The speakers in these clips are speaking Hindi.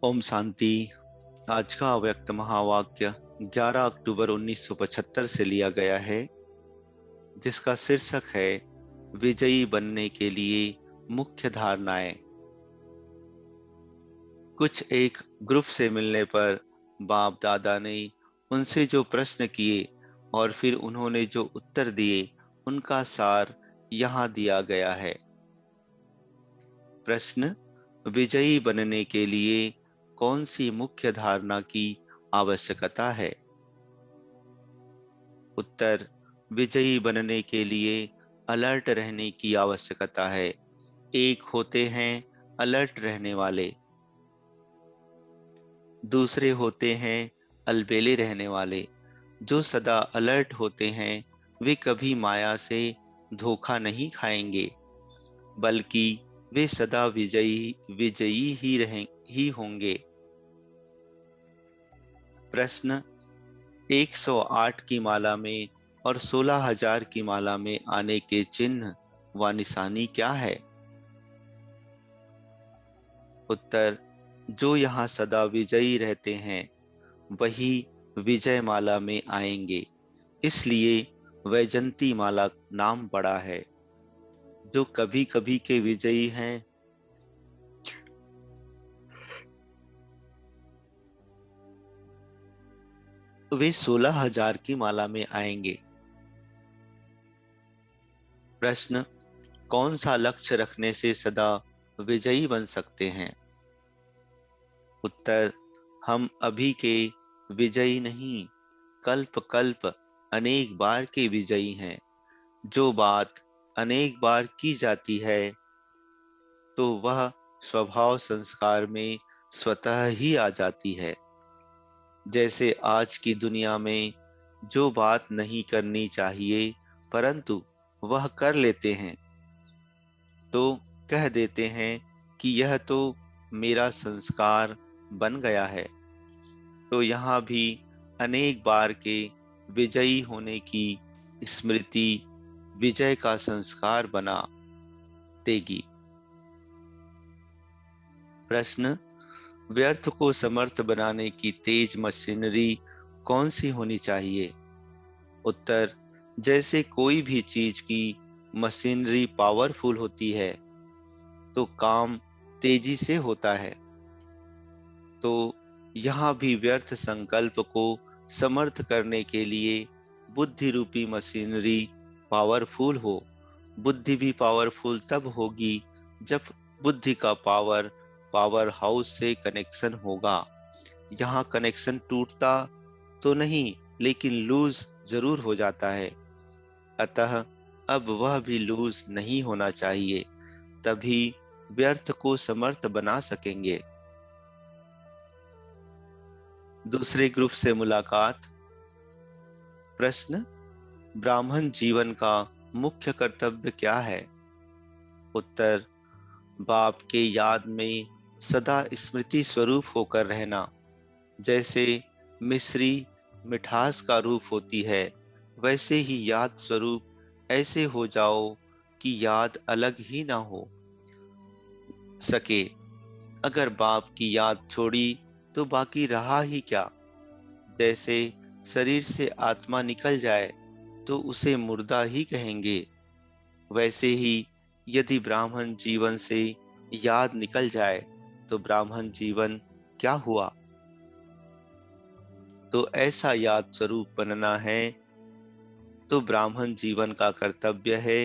ओम शांति। आज का अव्यक्त महावाक्य 11 अक्टूबर 1975 से लिया गया है, जिसका शीर्षक है विजयी बनने के लिए मुख्य धारणाएं। कुछ एक ग्रुप से मिलने पर बाप दादा ने उनसे जो प्रश्न किए और फिर उन्होंने जो उत्तर दिए, उनका सार यहाँ दिया गया है। प्रश्न: विजयी बनने के लिए कौन सी मुख्य धारणा की आवश्यकता है? उत्तर: विजयी बनने के लिए अलर्ट रहने की आवश्यकता है। एक होते हैं अलर्ट रहने वाले, दूसरे होते हैं अलबेले रहने वाले। जो सदा अलर्ट होते हैं वे कभी माया से धोखा नहीं खाएंगे, बल्कि वे सदा विजयी विजयी ही होंगे। प्रश्न: 108 की माला में और 16,000 की माला में आने के चिन्ह व निशानी क्या है? उत्तर: जो यहाँ सदा विजयी रहते हैं वही विजय माला में आएंगे, इसलिए वैजंती माला नाम पड़ा है। जो कभी कभी के विजयी हैं वे 16,000 की माला में आएंगे। प्रश्न: कौन सा लक्ष्य रखने से सदा विजयी बन सकते हैं? उत्तर: हम अभी के विजयी नहीं, कल्प कल्प अनेक बार के विजयी हैं। जो बात अनेक बार की जाती है तो वह स्वभाव संस्कार में स्वतः ही आ जाती है। जैसे आज की दुनिया में जो बात नहीं करनी चाहिए परंतु वह कर लेते हैं, तो कह देते हैं कि यह तो मेरा संस्कार बन गया है। तो यहाँ भी अनेक बार के विजयी होने की स्मृति विजय का संस्कार बना देगी। प्रश्न: व्यर्थ को समर्थ बनाने की तेज मशीनरी कौन सी होनी चाहिए? उत्तर: जैसे कोई भी चीज की मशीनरी पावरफुल होती है तो काम तेजी से होता है, तो यहाँ भी व्यर्थ संकल्प को समर्थ करने के लिए बुद्धि रूपी मशीनरी पावरफुल हो। बुद्धि भी पावरफुल तब होगी जब बुद्धि का पावर हाउस से कनेक्शन होगा। यहाँ कनेक्शन टूटता तो नहीं, लेकिन लूज जरूर हो जाता है। अतः अब वह भी लूज नहीं होना चाहिए, तभी व्यर्थ को समर्थ बना सकेंगे। दूसरे ग्रुप से मुलाकात। प्रश्न: ब्राह्मण जीवन का मुख्य कर्तव्य क्या है? उत्तर: बाप के याद में सदा स्मृति स्वरूप होकर रहना। जैसे मिश्री मिठास का रूप होती है, वैसे ही याद स्वरूप ऐसे हो जाओ कि याद अलग ही ना हो सके। अगर बाप की याद छोड़ी तो बाकी रहा ही क्या? जैसे शरीर से आत्मा निकल जाए तो उसे मुर्दा ही कहेंगे, वैसे ही यदि ब्राह्मण जीवन से याद निकल जाए तो ब्राह्मण जीवन क्या हुआ? तो ऐसा याद स्वरूप बनना है, तो ब्राह्मण जीवन का कर्तव्य है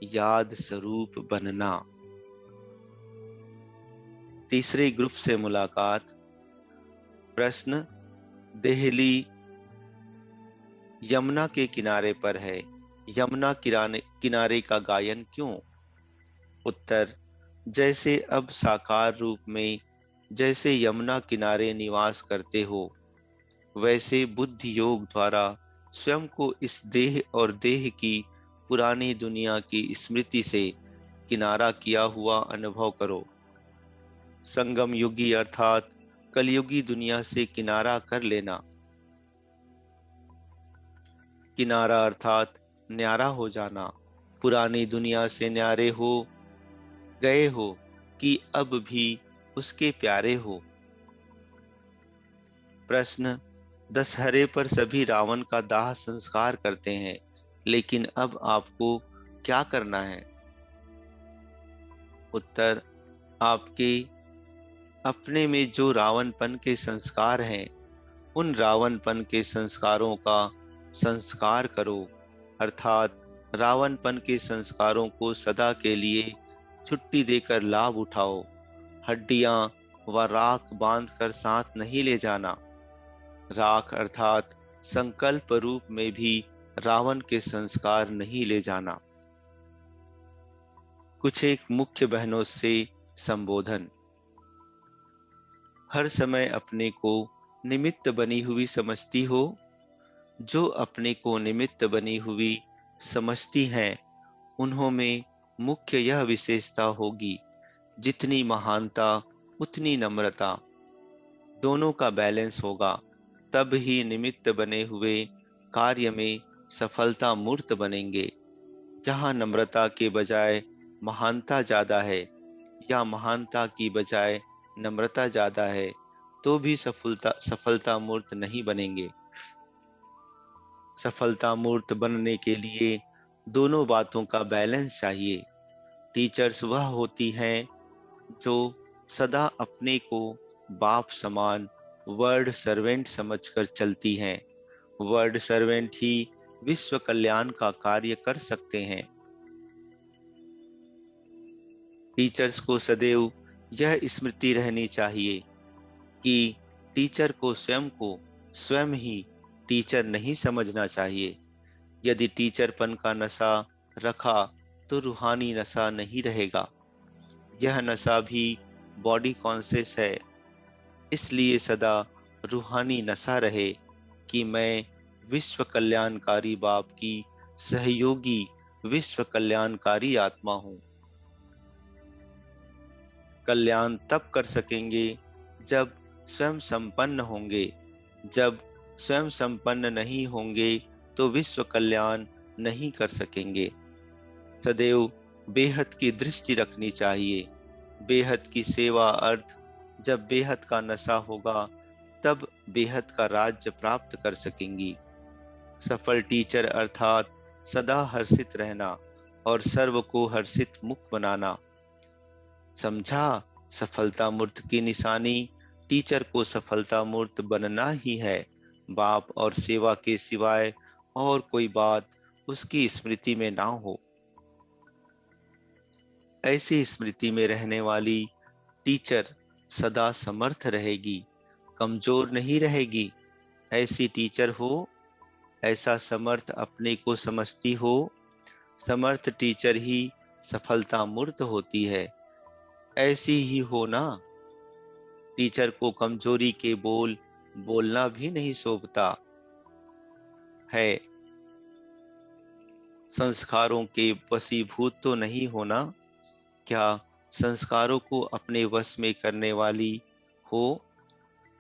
याद स्वरूप बनना। तीसरे ग्रुप से मुलाकात। प्रश्न: देहली यमुना के किनारे पर है, यमुना किनारे का गायन क्यों? उत्तर: जैसे अब साकार रूप में जैसे यमुना किनारे निवास करते हो, वैसे बुद्धि योग द्वारा स्वयं को इस देह और देह की पुरानी दुनिया की स्मृति से किनारा किया हुआ अनुभव करो। संगम युगी अर्थात कलयुगी दुनिया से किनारा कर लेना। किनारा अर्थात न्यारा हो जाना। पुरानी दुनिया से न्यारे हो गए हो कि अब भी उसके प्यारे हो। प्रश्न: दशहरे पर सभी रावण का दाह संस्कार करते हैं, लेकिन अब आपको क्या करना है? उत्तर: आपके अपने में जो रावणपन के संस्कार हैं, उन रावणपन के संस्कारों का संस्कार करो, अर्थात रावणपन के संस्कारों को सदा के लिए छुट्टी देकर लाभ उठाओ। हड्डियां व राख बांधकर साथ नहीं ले जाना। राख अर्थात संकल्प रूप में भी रावण के संस्कार नहीं ले जाना। कुछ एक मुख्य बहनों से संबोधन: हर समय अपने को निमित्त बनी हुई समझती हो। जो अपने को निमित्त बनी हुई समझती हैं, उन्हों में मुख्य यह विशेषता होगी: जितनी महानता उतनी नम्रता। दोनों का बैलेंस होगा, तब ही निमित्त बने हुए कार्य में सफलता मूर्त बनेंगे। जहाँ नम्रता के बजाय महानता ज्यादा है, या महानता की बजाय नम्रता ज्यादा है, तो भी सफलता मूर्त नहीं बनेंगे। सफलता मूर्त बनने के लिए दोनों बातों का बैलेंस चाहिए। टीचर्स वह होती हैं जो सदा अपने को बाप समान वर्ड सर्वेंट समझकर चलती हैं। वर्ड सर्वेंट ही विश्व कल्याण का कार्य कर सकते हैं। टीचर्स को सदैव यह स्मृति रहनी चाहिए कि टीचर को स्वयं ही टीचर नहीं समझना चाहिए। यदि टीचरपन का नशा रखा तो रूहानी नशा नहीं रहेगा। यह नशा भी बॉडी कॉन्शियस है, इसलिए सदा रूहानी नशा रहे कि मैं विश्व कल्याणकारी बाप की सहयोगी विश्व कल्याणकारी आत्मा हूँ। कल्याण तब कर सकेंगे जब स्वयं संपन्न होंगे। जब स्वयं संपन्न नहीं होंगे तो विश्व कल्याण नहीं कर सकेंगे। सदैव बेहद की दृष्टि रखनी चाहिए। बेहद की सेवा अर्थ जब बेहद का नशा होगा, तब बेहद का राज्य प्राप्त कर सकेंगी। सफल टीचर अर्थात सदा हर्षित रहना और सर्व को हर्षित मुख बनाना। समझा? सफलता मूर्त की निशानी टीचर को सफलता मूर्त बनना ही है। बाप और सेवा के सिवाय और कोई बात उसकी स्मृति में ना हो। ऐसी स्मृति में रहने वाली टीचर सदा समर्थ रहेगी, कमजोर नहीं रहेगी। ऐसी टीचर हो, ऐसा समर्थ अपने को समझती हो। समर्थ टीचर ही सफलता मूर्त होती है। ऐसी ही हो ना। टीचर को कमजोरी के बोल बोलना भी नहीं शोभता है। संस्कारों के वशीभूत तो नहीं होना। क्या संस्कारों को अपने वश में करने वाली हो?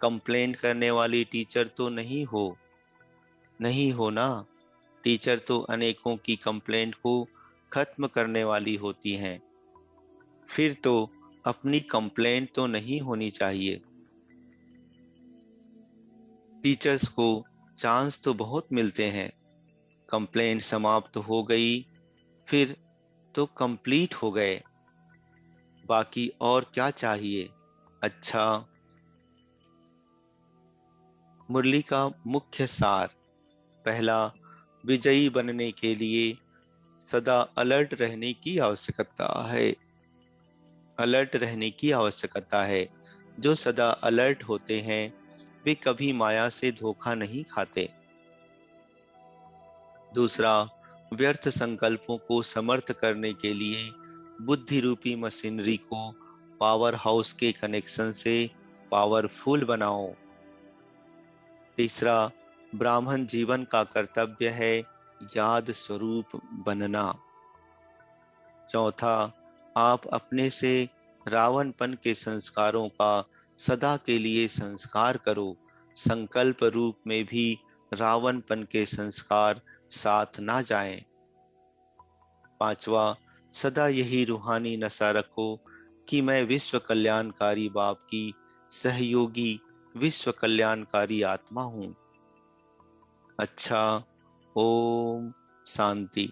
कंप्लेंट करने वाली टीचर तो नहीं हो ना। टीचर तो अनेकों की कंप्लेंट को खत्म करने वाली होती हैं। फिर तो अपनी कंप्लेंट तो नहीं होनी चाहिए। टीचर्स को चांस तो बहुत मिलते हैं। कंप्लेंट समाप्त हो गई, फिर तो कंप्लीट हो गए। बाकी और क्या चाहिए? अच्छा, मुरली का मुख्य सार: पहला, विजयी बनने के लिए सदा अलर्ट रहने की आवश्यकता है। अलर्ट रहने की आवश्यकता है। जो सदा अलर्ट होते हैं, वे कभी माया से धोखा नहीं खाते। दूसरा, व्यर्थ संकल्पों को समर्थ करने के लिए बुद्धि रूपी मशीनरी को पावर हाउस के कनेक्शन से पावरफुल बनाओ। तीसरा, ब्राह्मण जीवन का कर्तव्य है याद स्वरूप बनना। चौथा, आप अपने से रावणपन के संस्कारों का सदा के लिए संस्कार करो। संकल्प रूप में भी रावणपन के संस्कार साथ ना जाएं। पांचवा, सदा यही रूहानी नशा रखो कि मैं विश्व कल्याणकारी बाप की सहयोगी विश्व कल्याणकारी आत्मा हूँ। अच्छा, ओम शांति।